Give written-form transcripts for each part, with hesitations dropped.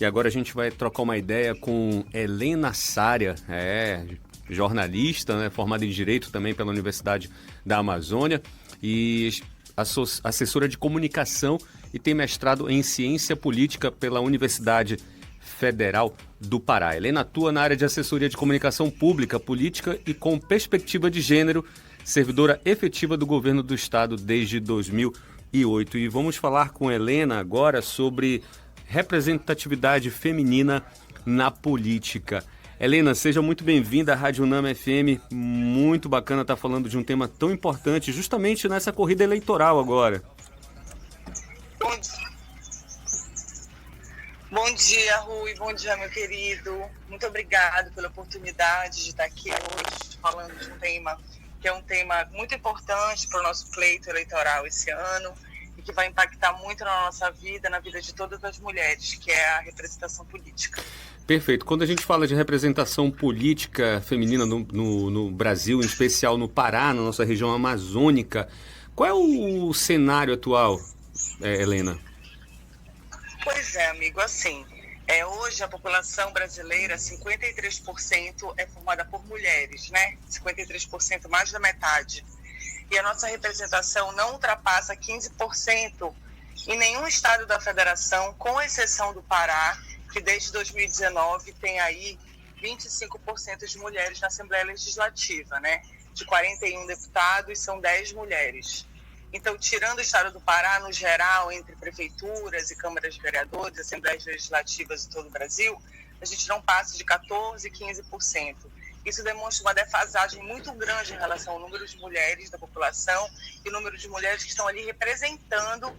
E agora a gente vai trocar uma ideia com Helena Sária, jornalista, né, formada em Direito também pela Universidade da Amazônia e assessora de comunicação e tem mestrado em Ciência Política pela Universidade Federal do Pará. Helena atua na área de assessoria de comunicação pública, política e com perspectiva de gênero, servidora efetiva do governo do estado desde 2008. E vamos falar com Helena agora sobre representatividade feminina na política. Helena, seja muito bem-vinda à Rádio Unama FM. Muito bacana estar falando de um tema tão importante, justamente nessa corrida eleitoral agora. Bom dia, Rui. Bom dia, meu querido. Muito obrigado pela oportunidade de estar aqui hoje falando de um tema que é um tema muito importante para o nosso pleito eleitoral esse ano e que vai impactar muito na nossa vida, na vida de todas as mulheres, que é a representação política. Perfeito. Quando a gente fala de representação política feminina no Brasil, em especial no Pará, na nossa região amazônica, qual é o cenário atual, Helena? Pois é, amigo, assim, hoje a população brasileira, 53% é formada por mulheres, né? 53%, mais da metade. E a nossa representação não ultrapassa 15% em nenhum estado da federação, com exceção do Pará, que desde 2019 tem aí 25% de mulheres na Assembleia Legislativa, né? De 41 deputados, são 10 mulheres. Então, tirando o estado do Pará, no geral, entre prefeituras e câmaras de vereadores, assembleias legislativas de todo o Brasil, a gente não passa de 14%, 15%. Isso demonstra uma defasagem muito grande em relação ao número de mulheres da população e o número de mulheres que estão ali representando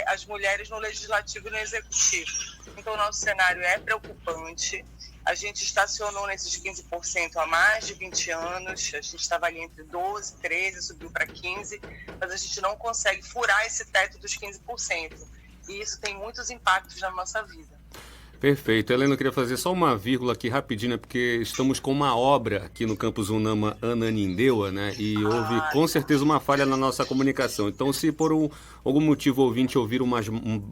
as mulheres no legislativo e no executivo. Então, o nosso cenário é preocupante. A gente estacionou nesses 15% há mais de 20 anos, a gente estava ali entre 12, 13, subiu para 15%, mas a gente não consegue furar esse teto dos 15%. E isso tem muitos impactos na nossa vida. Perfeito. Helena, eu queria fazer só uma vírgula aqui rapidinho, porque estamos com uma obra aqui no campus Unama Ananindeua, né? E houve com certeza uma falha na nossa comunicação. Então, se por algum motivo o ouvinte ouvir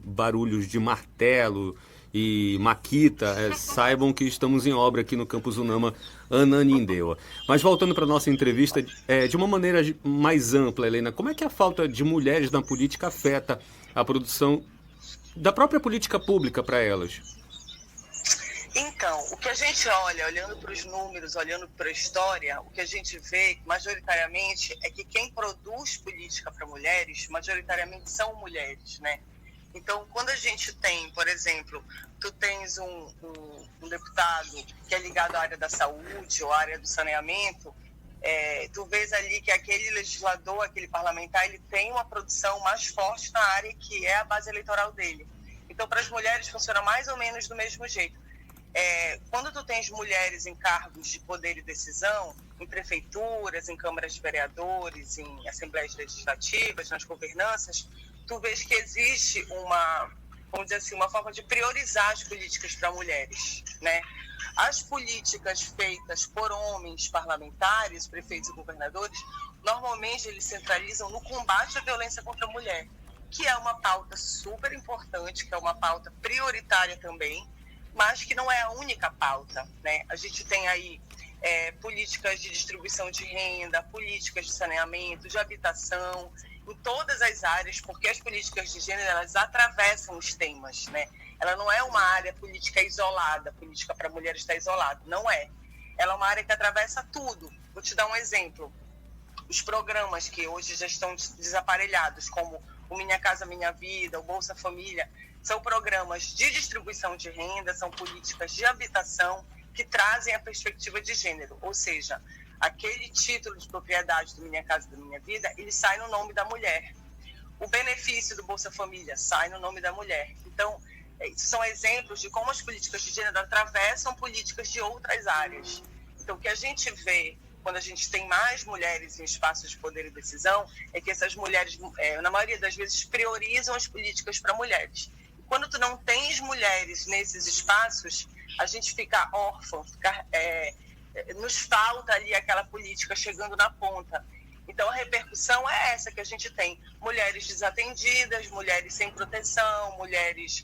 barulhos de martelo e maquita, saibam que estamos em obra aqui no campus Unama Ananindeua. Mas voltando para a nossa entrevista, de uma maneira mais ampla, Helena, como é que a falta de mulheres na política afeta a produção da própria política pública para elas? Então, o que a gente olha, olhando para os números, olhando para a história, o que a gente vê, majoritariamente, é que quem produz política para mulheres, majoritariamente são mulheres, né? Então, quando a gente tem, por exemplo, tu tens um deputado que é ligado à área da saúde ou à área do saneamento, tu vês ali que aquele legislador, aquele parlamentar, ele tem uma produção mais forte na área que é a base eleitoral dele. Então, para as mulheres funciona mais ou menos do mesmo jeito. Quando tu tens mulheres em cargos de poder e decisão, em prefeituras, em câmaras de vereadores, em assembleias legislativas, nas governanças, tu vês que existe uma forma de priorizar as políticas para mulheres, né? As políticas feitas por homens parlamentares, prefeitos e governadores, normalmente eles centralizam no combate à violência contra a mulher, que é uma pauta super importante, que é uma pauta prioritária também, mas que não é a única pauta, né? A gente tem aí políticas de distribuição de renda, políticas de saneamento, de habitação, em todas as áreas, porque as políticas de gênero, elas atravessam os temas, né? Ela não é uma área política isolada, política para mulheres está isolada, não é. Ela é uma área que atravessa tudo. Vou te dar um exemplo. Os programas que hoje já estão desaparelhados, como o Minha Casa Minha Vida, o Bolsa Família, são programas de distribuição de renda, são políticas de habitação que trazem a perspectiva de gênero, ou seja, aquele título de propriedade do Minha Casa Minha Vida, ele sai no nome da mulher. O benefício do Bolsa Família sai no nome da mulher. Então, são exemplos de como as políticas de gênero atravessam políticas de outras áreas. Então, o que a gente vê quando a gente tem mais mulheres em espaços de poder e decisão é que essas mulheres, na maioria das vezes, priorizam as políticas para mulheres. Quando tu não tens mulheres nesses espaços, a gente fica órfão, nos falta ali aquela política chegando na ponta. Então, a repercussão é essa que a gente tem. Mulheres desatendidas, mulheres sem proteção, mulheres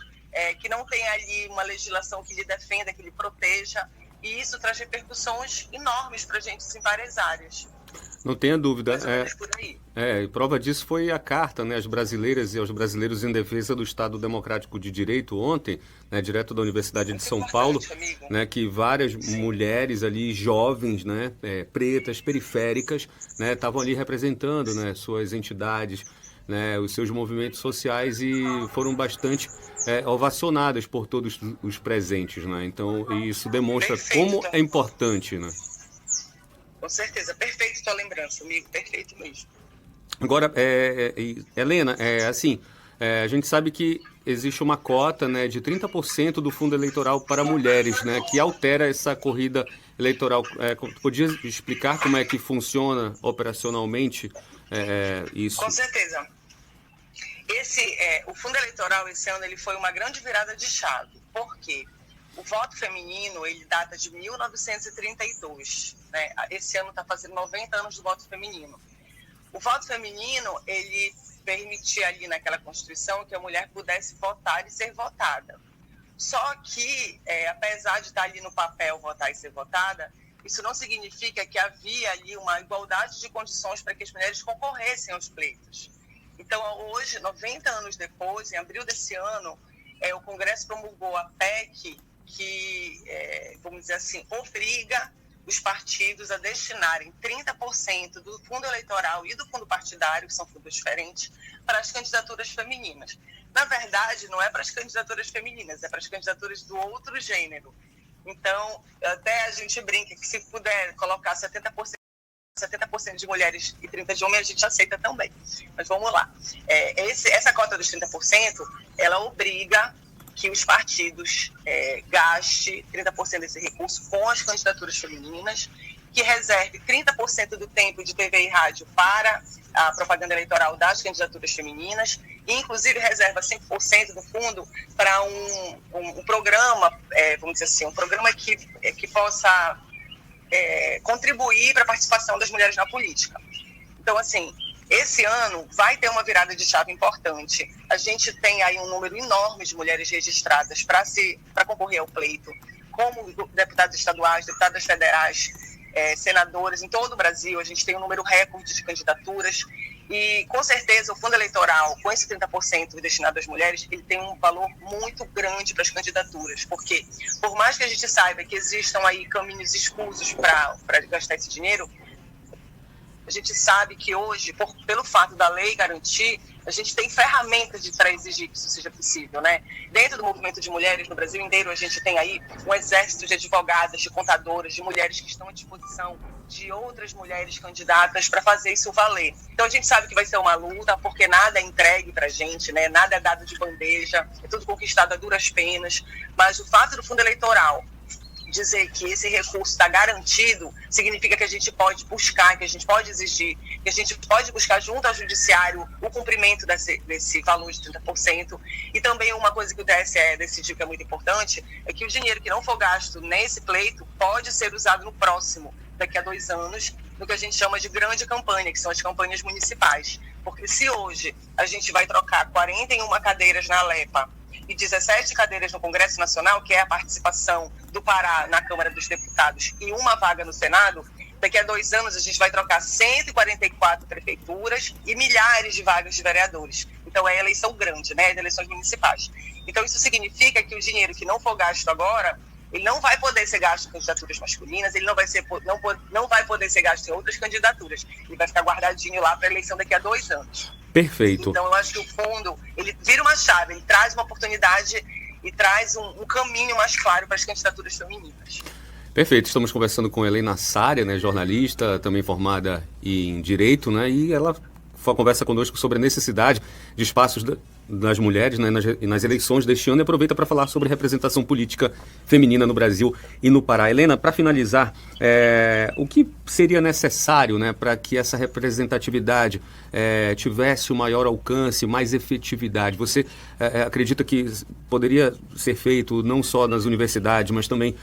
que não tem ali uma legislação que lhe defenda, que lhe proteja, e isso traz repercussões enormes para a gente em várias áreas. Não tenha dúvida. Mais ou menos por aí. E prova disso foi a carta, né, às brasileiras e aos brasileiros em defesa do Estado Democrático de Direito ontem, né, direto da Universidade de São Paulo, né, que várias mulheres ali, jovens, né, pretas, periféricas, né, estavam ali representando, né, suas entidades, né, os seus movimentos sociais e foram bastante ovacionadas por todos os presentes, né? Então isso demonstra como é importante, né? Com certeza, perfeito tua lembrança, amigo, perfeito mesmo. Agora, Helena, assim, a gente sabe que existe uma cota, né, de 30% do fundo eleitoral para mulheres, né, que altera essa corrida eleitoral. Podia explicar como é que funciona operacionalmente isso? Com certeza. O fundo eleitoral esse ano ele foi uma grande virada de chave. Por quê? O voto feminino, ele data de 1932, né? Esse ano está fazendo 90 anos do voto feminino. O voto feminino, ele permitia ali naquela Constituição que a mulher pudesse votar e ser votada. Só que, apesar de estar ali no papel votar e ser votada, isso não significa que havia ali uma igualdade de condições para que as mulheres concorressem aos pleitos. Então, hoje, 90 anos depois, em abril desse ano, o Congresso promulgou a PEC que, vamos dizer assim, obriga os partidos a destinarem 30% do fundo eleitoral e do fundo partidário, que são fundos diferentes, para as candidaturas femininas. Na verdade, não é para as candidaturas femininas, é para as candidaturas do outro gênero. Então, até a gente brinca que se puder colocar 70% de mulheres e 30% de homens, a gente aceita também. Mas vamos lá. Essa cota dos 30%, ela obriga que os partidos gastem 30% desse recurso com as candidaturas femininas, que reserve 30% do tempo de TV e rádio para a propaganda eleitoral das candidaturas femininas, e inclusive reserva 5% do fundo para um programa, vamos dizer assim, um programa que possa contribuir para a participação das mulheres na política. Então, assim, esse ano vai ter uma virada de chave importante. A gente tem aí um número enorme de mulheres registradas para concorrer ao pleito, como deputados estaduais, deputadas federais, senadores em todo o Brasil. A gente tem um número recorde de candidaturas e, com certeza, o fundo eleitoral, com esse 30% destinado às mulheres, ele tem um valor muito grande para as candidaturas, porque, por mais que a gente saiba que existam aí caminhos escusos para gastar esse dinheiro, a gente sabe que hoje, pelo fato da lei garantir, a gente tem ferramentas para exigir que isso seja possível, né? Dentro do movimento de mulheres no Brasil inteiro, a gente tem aí um exército de advogadas, de contadoras, de mulheres que estão à disposição de outras mulheres candidatas para fazer isso valer. Então a gente sabe que vai ser uma luta, porque nada é entregue para a gente, né? Nada é dado de bandeja, é tudo conquistado a duras penas, mas o fato do fundo eleitoral dizer que esse recurso está garantido, significa que a gente pode buscar, que a gente pode exigir, que a gente pode buscar junto ao judiciário o cumprimento desse valor de 30%. E também uma coisa que o TSE decidiu que é muito importante, é que o dinheiro que não for gasto nesse pleito pode ser usado no próximo, daqui a 2 anos, no que a gente chama de grande campanha, que são as campanhas municipais. Porque se hoje a gente vai trocar 41 cadeiras na Alepa e 17 cadeiras no Congresso Nacional, que é a participação do Pará na Câmara dos Deputados, e uma vaga no Senado, daqui a 2 anos a gente vai trocar 144 prefeituras e milhares de vagas de vereadores. Então é eleição grande, né, de eleições municipais. Então isso significa que o dinheiro que não for gasto agora, ele não vai poder ser gasto em candidaturas masculinas, ele não vai poder ser gasto em outras candidaturas. Ele vai ficar guardadinho lá para a eleição daqui a 2 anos. Perfeito. Então eu acho que o fundo, ele vira uma chave, ele traz uma oportunidade e traz um caminho mais claro para as candidaturas femininas. Perfeito, estamos conversando com Helena Sária, né, jornalista, também formada em Direito, né, e ela conversa conosco sobre a necessidade de espaços das mulheres, né, nas eleições deste ano, e aproveita para falar sobre representação política feminina no Brasil e no Pará. Helena, para finalizar, o que seria necessário, né, para que essa representatividade tivesse um maior alcance, mais efetividade? Você acredita que poderia ser feito não só nas universidades, mas também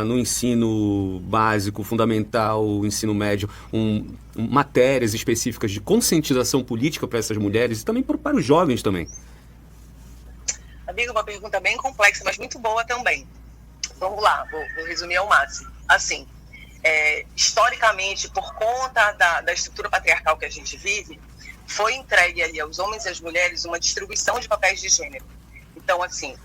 no ensino básico, fundamental, ensino médio, matérias específicas de conscientização política para essas mulheres e também para os jovens também? Amiga, uma pergunta bem complexa, mas muito boa também. Vamos lá, vou resumir ao máximo. Assim, historicamente, por conta da estrutura patriarcal que a gente vive, foi entregue ali aos homens e às mulheres uma distribuição de papéis de gênero. Então, assim,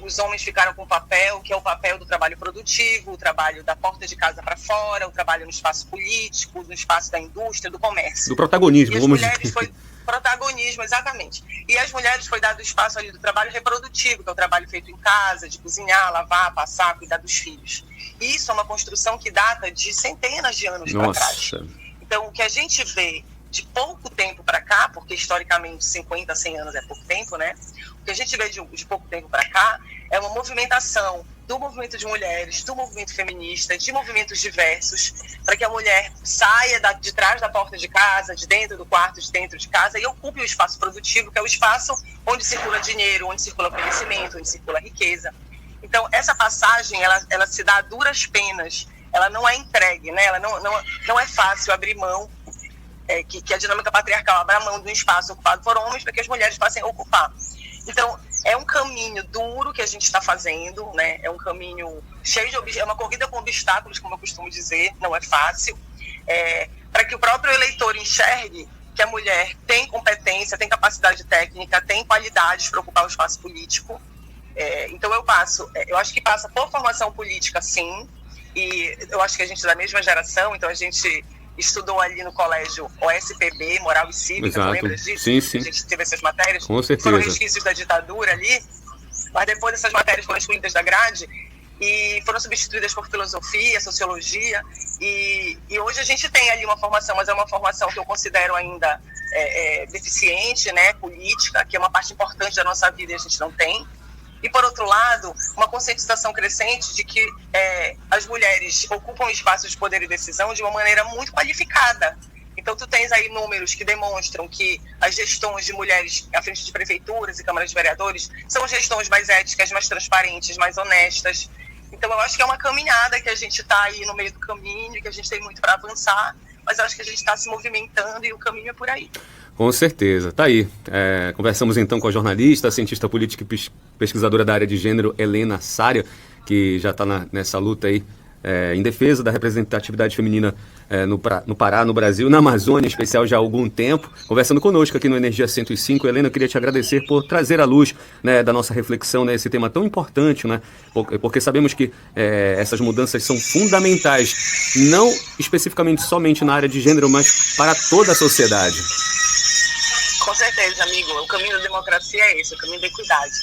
os homens ficaram com o papel, que é o papel do trabalho produtivo, o trabalho da porta de casa para fora, o trabalho no espaço político, no espaço da indústria, do comércio. Do protagonismo, e as vamos mulheres foi protagonismo, exatamente. E às mulheres foi dado o espaço ali do trabalho reprodutivo, que é o trabalho feito em casa, de cozinhar, lavar, passar, cuidar dos filhos. E isso é uma construção que data de centenas de anos para trás. Então, o que a gente vê de pouco tempo para cá, porque historicamente 50, 100 anos é pouco tempo, né? O que a gente vê de pouco tempo para cá é uma movimentação do movimento de mulheres, do movimento feminista, de movimentos diversos, para que a mulher saia de trás da porta de casa, de dentro do quarto, de dentro de casa, e ocupe o espaço produtivo, que é o espaço onde circula dinheiro, onde circula conhecimento, onde circula riqueza. Então, essa passagem, ela se dá a duras penas, ela não é entregue, né? Ela não é fácil abrir mão, que a dinâmica patriarcal abra mão de um espaço ocupado por homens para que as mulheres passem a ocupar. Então, é um caminho duro que a gente está fazendo, né? É um caminho cheio de é uma corrida com obstáculos, como eu costumo dizer, não é fácil, para que o próprio eleitor enxergue que a mulher tem competência, tem capacidade técnica, tem qualidades para ocupar o espaço político. Então eu acho que passa por formação política, sim, e eu acho que a gente é da mesma geração, então a gente estudou ali no colégio OSPB, Moral e Cívica, não lembra disso? Sim, sim. A gente teve essas matérias, com certeza. Foram resquícios da ditadura ali, mas depois essas matérias foram excluídas da grade e foram substituídas por filosofia, sociologia, e hoje a gente tem ali uma formação, mas é uma formação que eu considero ainda deficiente, né, política, que é uma parte importante da nossa vida e a gente não tem. E, por outro lado, uma conscientização crescente de que as mulheres ocupam espaços de poder e decisão de uma maneira muito qualificada. Então, tu tens aí números que demonstram que as gestões de mulheres à frente de prefeituras e câmaras de vereadores são gestões mais éticas, mais transparentes, mais honestas. Então, eu acho que é uma caminhada que a gente está aí no meio do caminho, que a gente tem muito para avançar, mas eu acho que a gente está se movimentando e o caminho é por aí. Com certeza. Tá aí. Conversamos então com a jornalista, cientista política e pesquisadora da área de gênero, Helena Sária, que já está nessa luta aí em defesa da representatividade feminina no Pará, no Brasil, na Amazônia em especial, já há algum tempo. Conversando conosco aqui no Energia 105. Helena, eu queria te agradecer por trazer à luz, né, da nossa reflexão, né, esse tema tão importante, né, porque sabemos que essas mudanças são fundamentais, não especificamente somente na área de gênero, mas para toda a sociedade. Com certeza, amigo. O caminho da democracia é esse, o caminho da equidade.